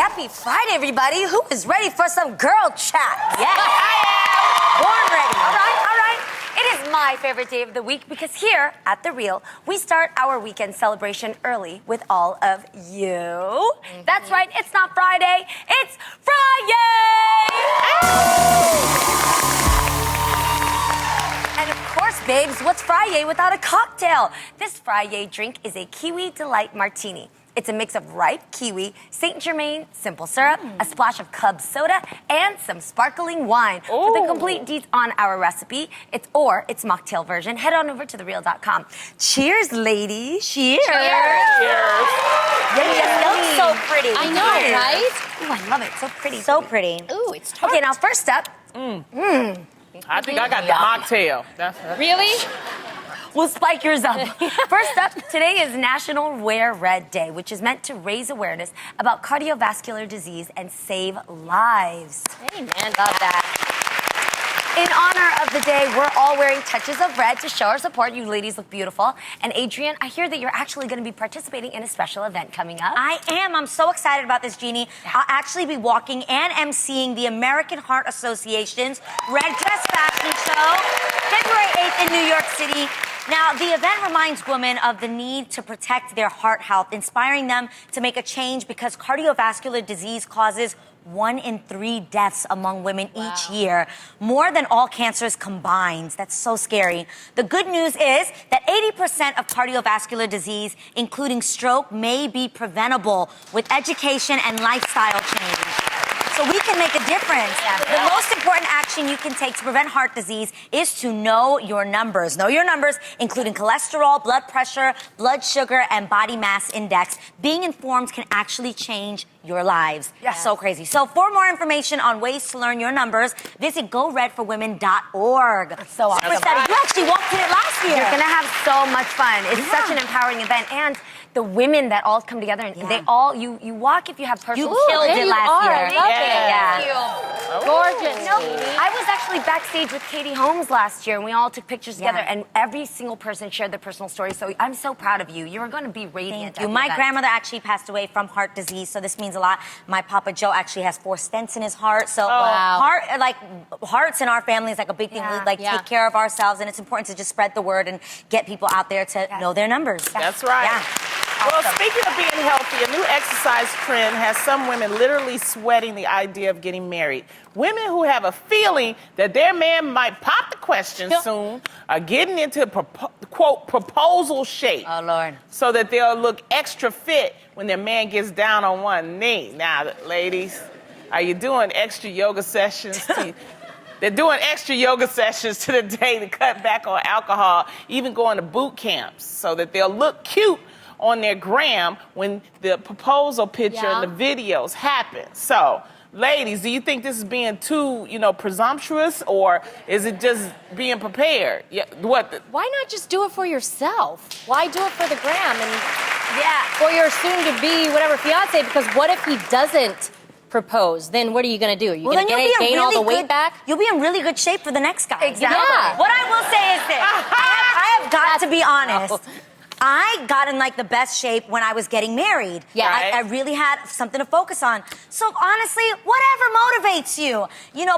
Happy Friday, everybody. Who is ready for some girl chat? Yes. I am. Born ready. All right. It is my favorite day of the week because here at The Real, we start our weekend celebration early with all of you. That's right, it's not Friday, it's Friday! And of course, babes, what's Friday without a cocktail? This Friday drink is a Kiwi Delight Martini. It's a mix of ripe kiwi, Saint Germain, simple syrup, a splash of Cub soda, and some sparkling wine. For the complete deets on our recipe, it's mocktail version, head on over to thereal.com. Cheers, ladies. Cheers. Cheers. It looks so pretty. I know, right? Ooh, I love it. So pretty. So pretty. Ooh, it's tart. Okay, now first up. I think I got the mocktail. Really? We'll spike yours up. First up, today is National Wear Red Day, which is meant to raise awareness about cardiovascular disease and save lives. Amen. Love that. In honor of the day, we're all wearing touches of red to show our support. You ladies look beautiful. And Adrienne, I hear that you're actually going to be participating in a special event coming up. I am. I'm so excited about this, Jeannie. I'll actually be walking and emceeing the American Heart Association's Red Dress Fashion Show, February 8th in New York City. Now, the event reminds women of the need to protect their heart health, inspiring them to make a change because cardiovascular disease causes 1 in 3 deaths among women each year, more than all cancers combined. That's so scary. The good news is that 80% of cardiovascular disease, including stroke, may be preventable with education and lifestyle change. So we can make a difference. The most important action you can take to prevent heart disease is to know your numbers. Know your numbers, including cholesterol, blood pressure, blood sugar, and body mass index. Being informed can actually change your lives. Yes. So crazy. So for more information on ways to learn your numbers, visit goredforwomen.org. That's so awesome. Super excited. You actually walked in it last year. You're going to have so much fun. It's such an empowering event. And the women that all come together, and they all, you walk if you have personal... You killed it last year. I love it. Yeah. Gorgeous. I was actually backstage with Katie Holmes last year, and we all took pictures together, and every single person shared their personal story. So I'm so proud of you. You are going to be radiant. Thank you. My grandmother actually passed away from heart disease, so this means a lot. My Papa Joe actually has 4 stents in his heart, so hearts in our family is like a big thing. We take care of ourselves, and it's important to just spread the word and get people out there to know their numbers. That's right. Yeah. Well, speaking of being healthy, a new exercise trend has some women literally sweating the idea of getting married. Women who have a feeling that their man might pop the question soon are getting into quote proposal shape. Oh, Lord. So that they'll look extra fit when their man gets down on one knee. Now, ladies, are you doing extra yoga sessions? They're doing extra yoga sessions to the day to cut back on alcohol, even going to boot camps so that they'll look cute on their gram when the proposal picture and the videos happen. So, ladies, do you think this is being too, presumptuous, or is it just being prepared? Yeah, Why not just do it for yourself? Why do it for the gram and for your soon-to-be whatever fiance? Because what if he doesn't propose? Then what are you going to do? Are you going to gain all the weight back? You'll be in really good shape for the next guy. Exactly. Yeah. What I will say is this. I have got to be honest. I got in the best shape when I was getting married. Yeah. I really had something to focus on. So honestly, whatever motivates you,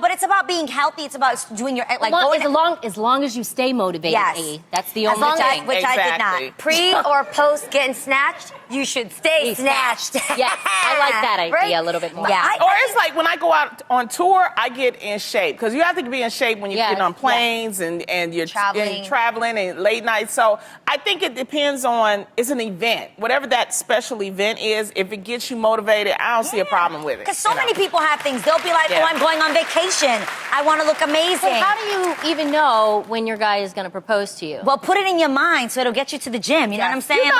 but it's about being healthy. It's about doing your, as long as you stay motivated, Yes. That's the only thing. Which I did not. Pre or post getting snatched, you should stay snatched. Yes, I like that idea a little bit more. Yeah. Or it's like when I go out on tour, I get in shape. Because you have to be in shape when you're getting on planes and you're traveling and late nights. So I think it depends on, it's an event. Whatever that special event is, if it gets you motivated, I don't see a problem with it. Because so many people have things. They'll be like, oh, I'm going on vacation. I want to look amazing. So how do you even know when your guy is going to propose to you? Well, put it in your mind so it'll get you to the gym. You know what I'm saying?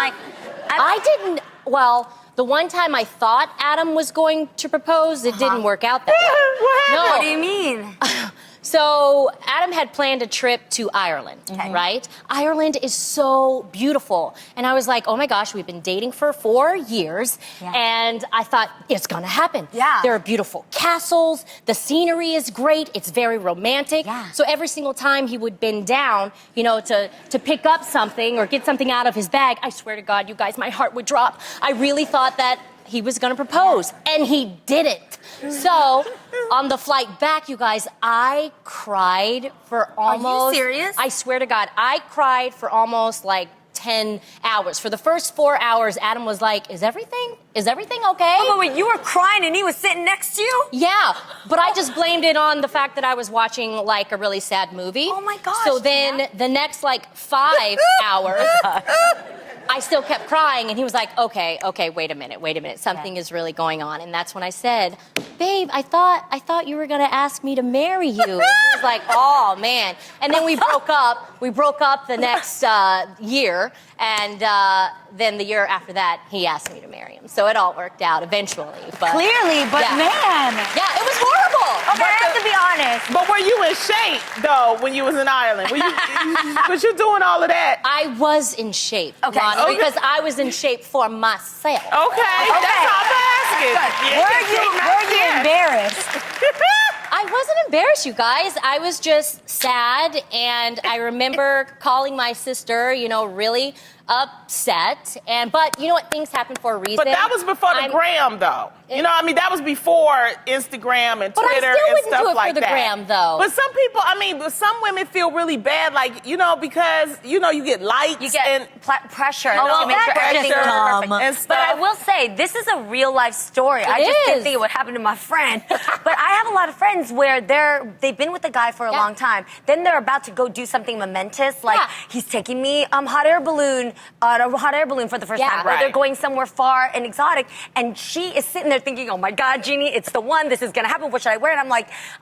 I didn't, the one time I thought Adam was going to propose, it didn't work out that way. No. What do you mean? So Adam had planned a trip to Ireland, right? Ireland is so beautiful. And I was like, oh my gosh, we've been dating for 4 years. Yeah. And I thought, it's gonna happen. Yeah. There are beautiful castles. The scenery is great. It's very romantic. Yeah. So every single time he would bend down, to pick up something or get something out of his bag, I swear to God, you guys, my heart would drop. I really thought that he was gonna propose, and he did it. So on the flight back, you guys, I cried for almost. Are you serious? I swear to God, I cried for almost like 10 hours. For the first 4 hours, Adam was like, is everything okay? Oh, but wait, you were crying and he was sitting next to you? Yeah, but I just blamed it on the fact that I was watching like a really sad movie. Oh my gosh. So then the next like 5 hours, I still kept crying, and he was like, okay, wait a minute. Something is really going on. And that's when I said, babe, I thought you were gonna ask me to marry you. And he was like, oh man. And then we broke up. We broke up the next year, and then the year after that, he asked me to marry him. So it all worked out eventually. But Clearly, but yeah. man. Yeah, it was horrible. Okay, I have to be honest. But were you in shape though when you was in Ireland? Was you doing all of that? I was in shape, Okay. Lonnie, Okay. because I was in shape for myself. Okay, that's all I'm asking. Yeah, Were you embarrassed? I wasn't embarrassed, you guys. I was just sad, and I remember calling my sister, really upset. But you know what? Things happen for a reason. But that was before the gram, though. That was before Instagram and But I Twitter still and wouldn't stuff do it like for the that. gram, though. But some people, some women feel really bad, like, because, you get likes You get and pressure. well, to make sure that's everything's just perfect. dumb. and stuff. But I will say, this is a real life story. I just didn't is. think it would happen to my friend. But I have a lot of friends where they've been with a guy for a long time. Then they're about to go do something momentous, like he's taking me hot air balloon for the first time. Or Right. they're going somewhere far and exotic, and she is sitting there thinking, oh my God, Jeannie, it's the one. This is gonna happen. What should I wear? And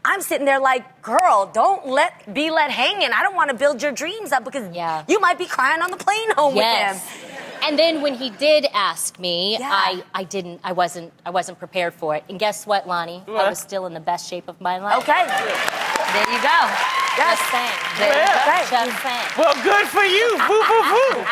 I'm sitting there like, girl, don't be let hanging. I don't want to build your dreams up because you might be crying on the plane home with him. And then when he did ask me, Yeah. I wasn't prepared for it. And guess what, Lonnie? I What? was still in the best shape of my life. Okay. There you go. Just saying. There you go. Just saying. Well, good for you. Boo, boo, boo.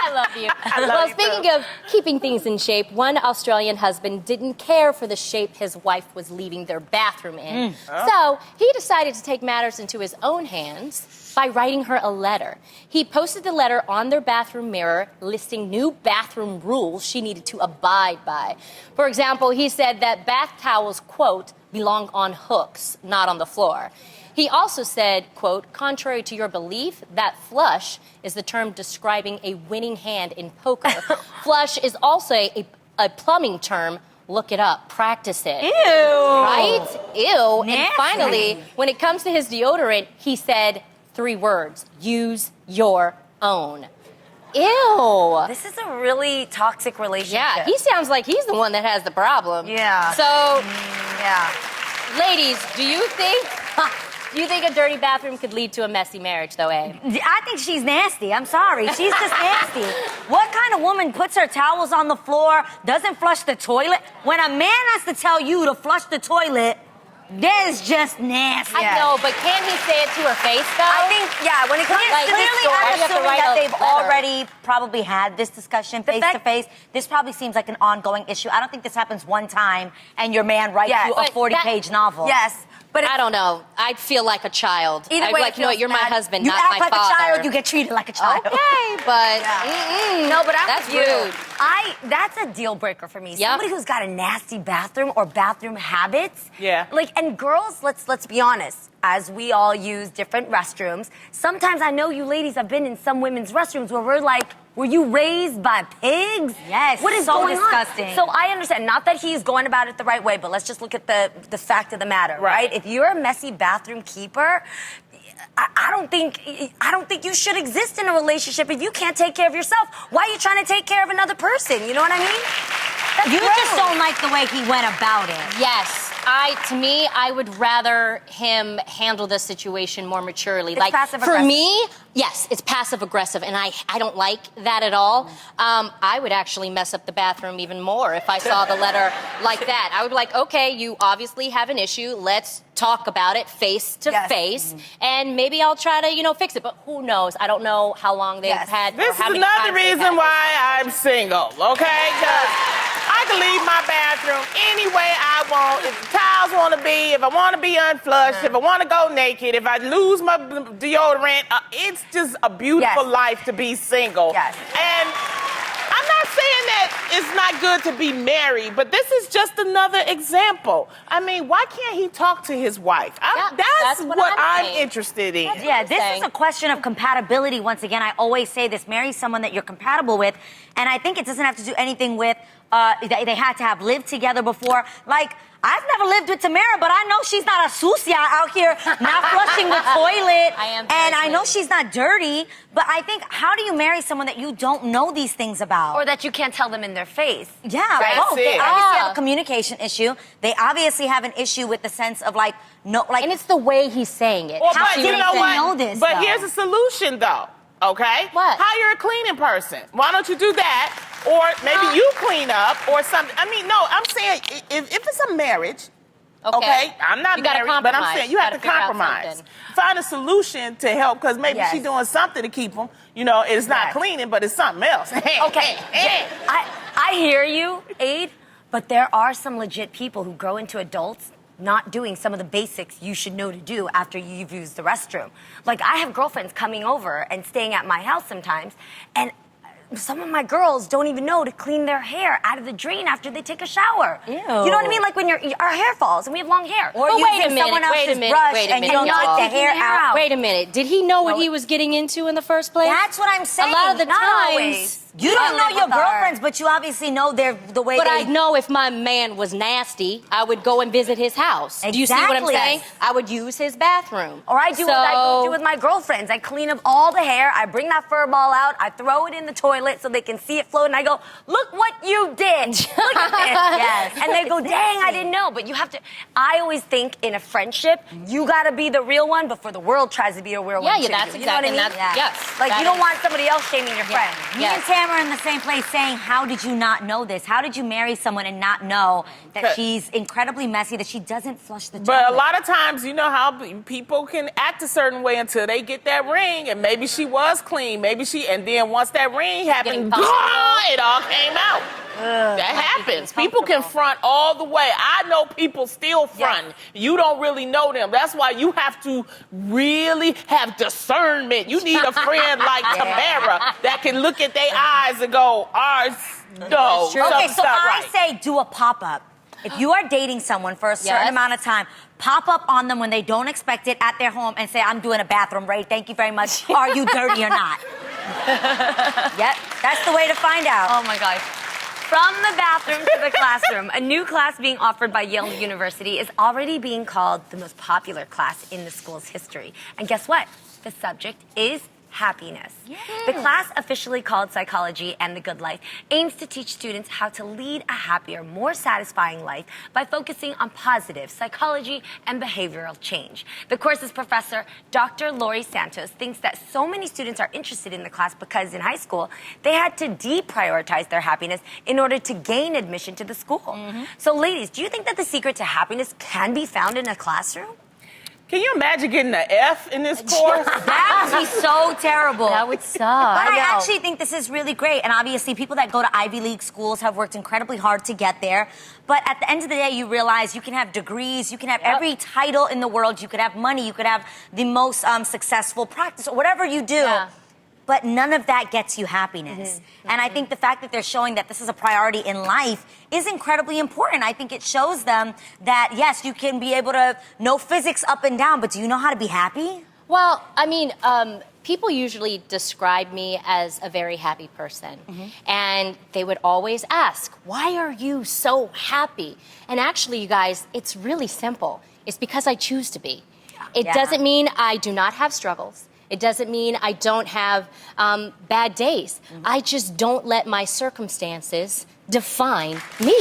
I love you. love Well, you speaking too. of keeping things in shape, one Australian husband didn't care for the shape his wife was leaving their bathroom in. So he decided to take matters into his own hands by writing her a letter. He posted the letter on their bathroom mirror, listing new bathroom rules she needed to abide by. For example, he said that bath towels, quote, belong on hooks, not on the floor. He also said, quote, contrary to your belief, that flush is the term describing a winning hand in poker. Flush is also a plumbing term. Look it up. Practice it. Ew. Right? Ew. Nasty. And finally, when it comes to his deodorant, he said 3 words. Use your own. Ew. This is a really toxic relationship. Yeah, he sounds like he's the one that has the problem. Yeah. So, Yeah. ladies, do you think a dirty bathroom could lead to a messy marriage, though, eh? I think she's nasty. I'm sorry. She's just nasty. What kind of woman puts her towels on the floor, doesn't flush the toilet? When a man has to tell you to flush the toilet, that is just nasty. I know, but can he say it to her face, though? I think, when it comes Like, to this Clearly, story, you I'm have to assuming write that a they've letter. already probably had this discussion face fact- to face. This probably seems like an ongoing issue. I don't think this happens one time and your man writes Yeah, you a but 40-page novel. yes. But I don't know. I'd feel like a child. Either I'd way, be it like, you know what, feels you're my bad. husband, You not act my like father. a child, you get treated like a child. Okay, but No, but I'm that's with you. rude. That's a deal breaker for me. Yeah. Somebody who's got a nasty bathroom or bathroom habits. Yeah. And girls, let's be honest. As we all use different restrooms, sometimes I know you ladies have been in some women's restrooms where we're like, were you raised by pigs? Yes, What is so going disgusting. on? So I understand, not that he's going about it the right way, but let's just look at the fact of the matter, right? If you're a messy bathroom keeper, I don't think you should exist in a relationship if you can't take care of yourself. Why are you trying to take care of another person? You know what I mean? That's You gross. just don't like the way he went about it. yes. To me, I would rather him handle this situation more maturely. It's like, passive-aggressive. for me, yes, it's passive aggressive, and I don't like that at all. I would actually mess up the bathroom even more if I saw the letter like that. I would be like, okay, you obviously have an issue. Let's talk about it face to face, and maybe I'll try to, fix it. But who knows? I don't know how long they've had. This or how is many another times they've reason had why I'm single, okay? Because I can leave my bathroom any way I want. If the towels want to be, if I want to be unflushed, if I want to go naked, if I lose my deodorant, it's just a beautiful life to be single. Yes. And I'm not saying that said it's not good to be married, but this is just another example. I mean, why can't he talk to his wife? That's what I'm interested in. Yeah, this is a question of compatibility. Once again, I always say this: marry someone that you're compatible with, and I think it doesn't have to do anything with they had to have lived together before. Like, I've never lived with Tamara, but I know she's not a sucia out here not flushing the toilet. And I know she's not dirty, but I think, how do you marry someone that you don't know these things about? Or that you can't tell them in their face. Yeah, both. They obviously have a communication issue. They obviously have an issue with the sense of like, no, like. And it's the way he's saying it. Well, How but did you know he what? know this, But though? here's a solution, though. Okay? What? Hire a cleaning person. Why don't you do that? Or maybe you clean up or something. I mean, no, I'm saying if it's a marriage, okay, I'm not married, but I'm saying you have to compromise. Find a solution to help, because maybe she's doing something to keep them. You know, it's not cleaning, but it's something else. Okay, I hear you, Aid, but there are some legit people who grow into adults not doing some of the basics you should know to do after you've used the restroom. Like, I have girlfriends coming over and staying at my house sometimes, and some of my girls don't even know to clean their hair out of the drain after they take a shower. Ew. You know what I mean? Like when our hair falls and we have long hair. Or But using someone else's brush and you don't take the hair out. Wait a minute. Did he know what he was getting into in the first place? That's what I'm saying. A lot of the Not times. always. You don't know your girlfriends, but you obviously know the way But they... I'd know if my man was nasty, I would go and visit his house. Do you see what I'm Exactly. saying? I would use his bathroom. Or I do what I do with my girlfriends. I clean up all the hair. I bring that fur ball out. I throw it in the toilet so they can see it float. And I go, look what you did. Look at this. Yes. And they go, dang, I didn't know. But you have to, I always think in a friendship, you got to be the real one before the world tries to be a real one. Yeah, too. that's You know what I exactly. mean? Yes. Like, that you don't is- want somebody else shaming your friend. Me and Tam are in the same place saying, how did you not know this? How did you marry someone and not know that she's incredibly messy, that she doesn't flush the toilet? But a lot of times, you know how people can act a certain way until they get that ring, and maybe she was clean, and then once that ring happened, it all came out. That happens. People can front all the way. I know people still front. You don't really know them. That's why you have to really have discernment. You need a friend like Tamara that can look at their eyes and go, no. Okay, so I right. say do a pop-up. If you are dating someone for a certain amount of time, pop up on them when they don't expect it at their home and say, I'm doing a bathroom raid, thank you very much. Are you dirty or not? Yep, that's the way to find out. Oh my gosh. From the bathroom to the classroom, a new class being offered by Yale University is already being called the most popular class in the school's history. And guess what? The subject is happiness. The class, officially called Psychology and the Good Life, aims to teach students how to lead a happier, more satisfying life by focusing on positive psychology and behavioral change. The course's professor, Dr. Lori Santos, thinks that so many students are interested in the class because in high school, they had to deprioritize their happiness in order to gain admission to the school. So ladies, do you think that the secret to happiness can be found in a classroom? Can you imagine getting an F in this course? That would be so terrible. That would suck. But I know. actually think this is really great. And obviously, people that go to Ivy League schools have worked incredibly hard to get there. But at the end of the day, you realize you can have degrees, you can have every title in the world, you could have money, you could have the most successful practice, or whatever you do. But none of that gets you happiness. And I think the fact that they're showing that this is a priority in life is incredibly important. I think it shows them that, yes, you can be able to know physics up and down, but do you know how to be happy? Well, I mean, people usually describe me as a very happy person. And they would always ask, why are you so happy? And actually, you guys, it's really simple. It's because I choose to be. It doesn't mean I do not have struggles. It doesn't mean I don't have bad days. I just don't let my circumstances define me.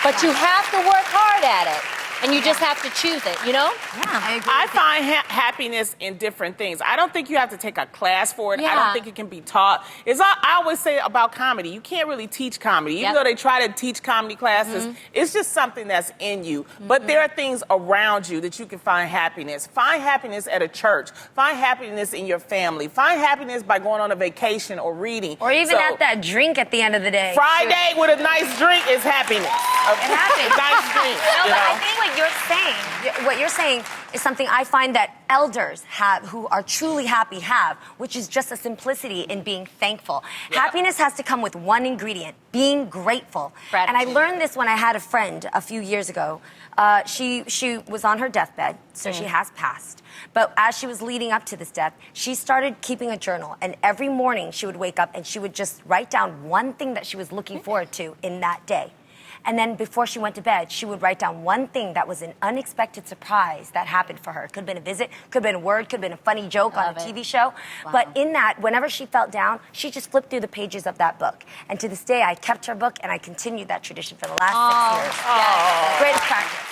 But you have to work hard at it. And you just have to choose it, you know? I find happiness in different things. I don't think you have to take a class for it. I don't think it can be taught. I always say about comedy, you can't really teach comedy. Even though they try to teach comedy classes, it's just something that's in you. But there are things around you that you can find happiness. Find happiness at a church. Find happiness in your family. Find happiness by going on a vacation or reading. Or even at that drink at the end of the day. Friday with a nice drink is happiness. It happens. Nice drink. No, but I think like what you're saying is something I find that elders have who are truly happy have, which is just a simplicity in being thankful. Yeah. Happiness has to come with one ingredient, being grateful. Gratitude. And I learned this when I had a friend a few years ago. She was on her deathbed, so she has passed. But as she was leading up to this death, she started keeping a journal. And every morning she would wake up and she would just write down one thing that she was looking forward to in that day. And then before she went to bed, she would write down one thing that was an unexpected surprise that happened for her. Could have been a visit, could have been a word, could have been a funny joke on a TV show. Wow. But in that, whenever she felt down, she just flipped through the pages of that book. And to this day, I kept her book and I continued that tradition for the last 6 years. Yes. Greatest practice.